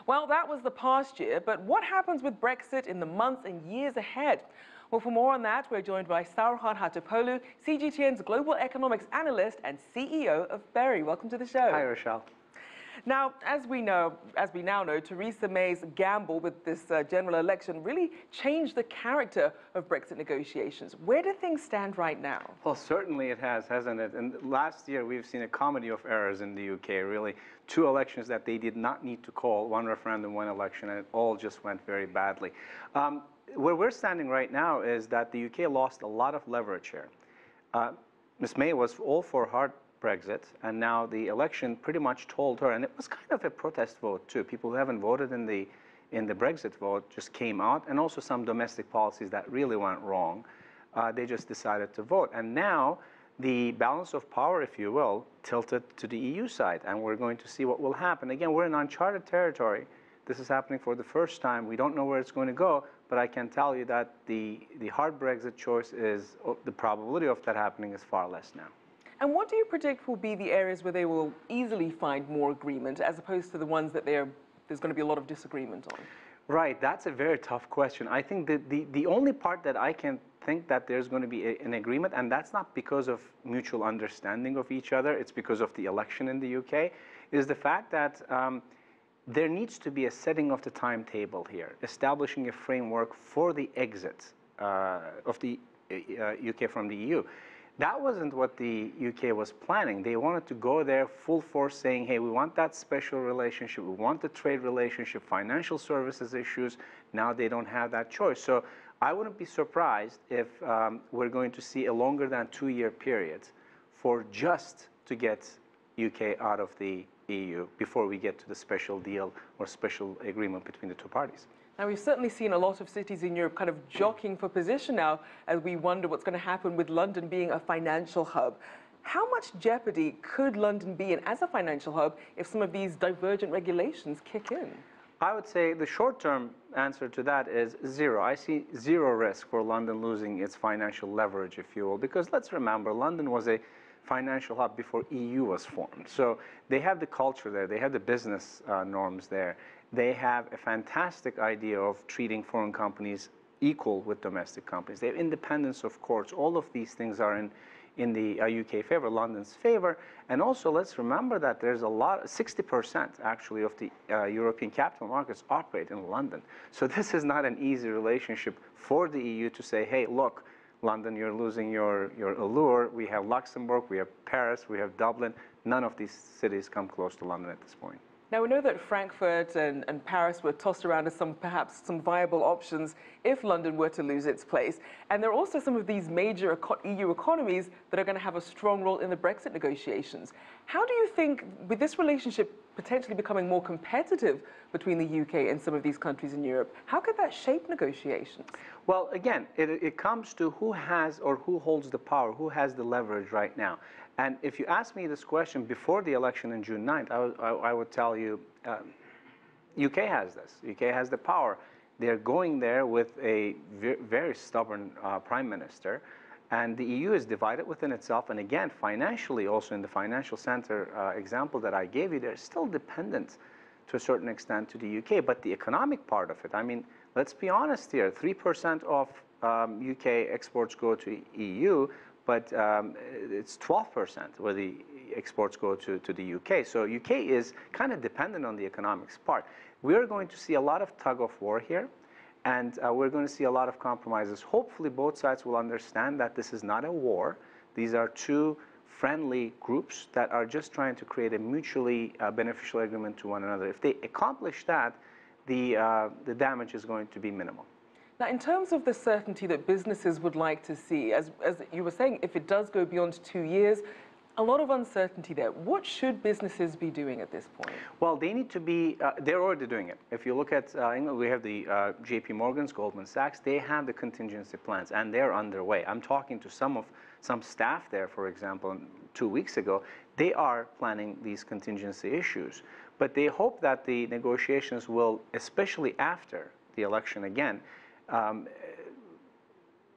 Well, that was the past year, but what happens with Brexit in the months and years ahead? Well, for more on that, we're joined by Saruhan Hatipoglu, CGTN's Global Economics Analyst and CEO of BERI. Welcome to the show. Hi, Rachelle. Now, as we now know, Theresa May's gamble with this general election really changed the character of Brexit negotiations. Where do things stand right now? Well, certainly it has, hasn't it? And last year, we've seen a comedy of errors in the UK, really. Two elections that they did not need to call, one referendum, one election, and it all just went very badly. Where we're standing right now is that the UK lost a lot of leverage here. Ms. May was all for hard Brexit, and now the election pretty much told her, and it was kind of a protest vote too. People who haven't voted in the Brexit vote just came out, and also some domestic policies that really went wrong. They just decided to vote, and now the balance of power, if you will, tilted to the EU side, and we're going to see what will happen. Again, we're in uncharted territory. This is happening for the first time. We don't know where it's going to go, but I can tell you that the hard Brexit choice is, the probability of that happening is far less now. And what do you predict will be the areas where they will easily find more agreement as opposed to the ones that there's going to be a lot of disagreement on? Right, that's a very tough question. I think that the only part that I can think that there's going to be an agreement, and that's not because of mutual understanding of each other, it's because of the election in the UK, is the fact that there needs to be a setting of the timetable here, establishing a framework for the exit of the UK from the EU. That wasn't what the UK was planning. They wanted to go there full force saying, hey, we want that special relationship, we want the trade relationship, financial services issues. Now they don't have that choice. So I wouldn't be surprised if we're going to see a longer than 2-year period for just to get UK out of the EU before we get to the special deal or special agreement between the two parties. Now, we've certainly seen a lot of cities in Europe kind of jockeying for position now as we wonder what's going to happen with London being a financial hub. How much jeopardy could London be in as a financial hub if some of these divergent regulations kick in? I would say the short-term answer to that is zero. I see zero risk for London losing its financial leverage, if you will, because let's remember, London was a financial hub before EU was formed. So they have the culture there, they have the business norms there. They have a fantastic idea of treating foreign companies equal with domestic companies. They have independence of courts. All of these things are in the UK favor, London's favor. And also let's remember that there's 60% actually of the European capital markets operate in London. So this is not an easy relationship for the EU to say, hey, look, London, you're losing your allure. We have Luxembourg, we have Paris, we have Dublin. None of these cities come close to London at this point. Now, we know that Frankfurt and Paris were tossed around as perhaps some viable options if London were to lose its place. And there are also some of these major EU economies that are going to have a strong role in the Brexit negotiations. How do you think, with this relationship potentially becoming more competitive between the UK and some of these countries in Europe, how could that shape negotiations? Well, again, it comes to who has or who holds the power, who has the leverage right now. And if you ask me this question before the election on June 9th, I would tell you UK has this. UK has the power. They're going there with a very stubborn prime minister. And the EU is divided within itself. And again, financially, also in the financial center example that I gave you, they're still dependent to a certain extent to the UK. But the economic part of it, I mean, let's be honest here, 3% of UK exports go to EU, but it's 12% where the exports go to the UK. So UK is kind of dependent on the economics part. We're going to see a lot of tug of war here, and we're going to see a lot of compromises. Hopefully both sides will understand that this is not a war. These are two friendly groups that are just trying to create a mutually beneficial agreement to one another. If they accomplish that, the damage is going to be minimal. Now, in terms of the certainty that businesses would like to see, as you were saying, if it does go beyond 2 years, a lot of uncertainty there. What should businesses be doing at this point? Well, they need to be, they're already doing it. If you look at England, we have the JP Morgans, Goldman Sachs, they have the contingency plans and they're underway. I'm talking to some staff there, for example, 2 weeks ago. They are planning these contingency issues, but they hope that the negotiations will, especially after the election again,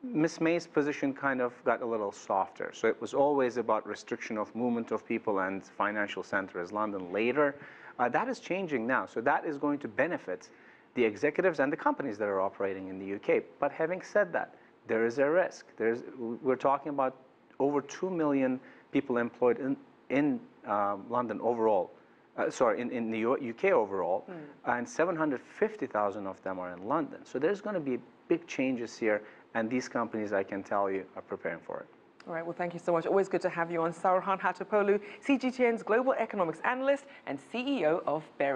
Ms. May's position kind of got a little softer. So it was always about restriction of movement of people and financial center as London. Later, That is changing now. So that is going to benefit the executives and the companies that are operating in the UK. But having said that, there is a risk. We're talking about over 2 million people employed in London overall. In the UK overall, and 750,000 of them are in London. So there's going to be big changes here, and these companies, I can tell you, are preparing for it. All right, well, thank you so much. Always good to have you on. Saruhan Hatipoglu, CGTN's Global Economics Analyst and CEO of BERI.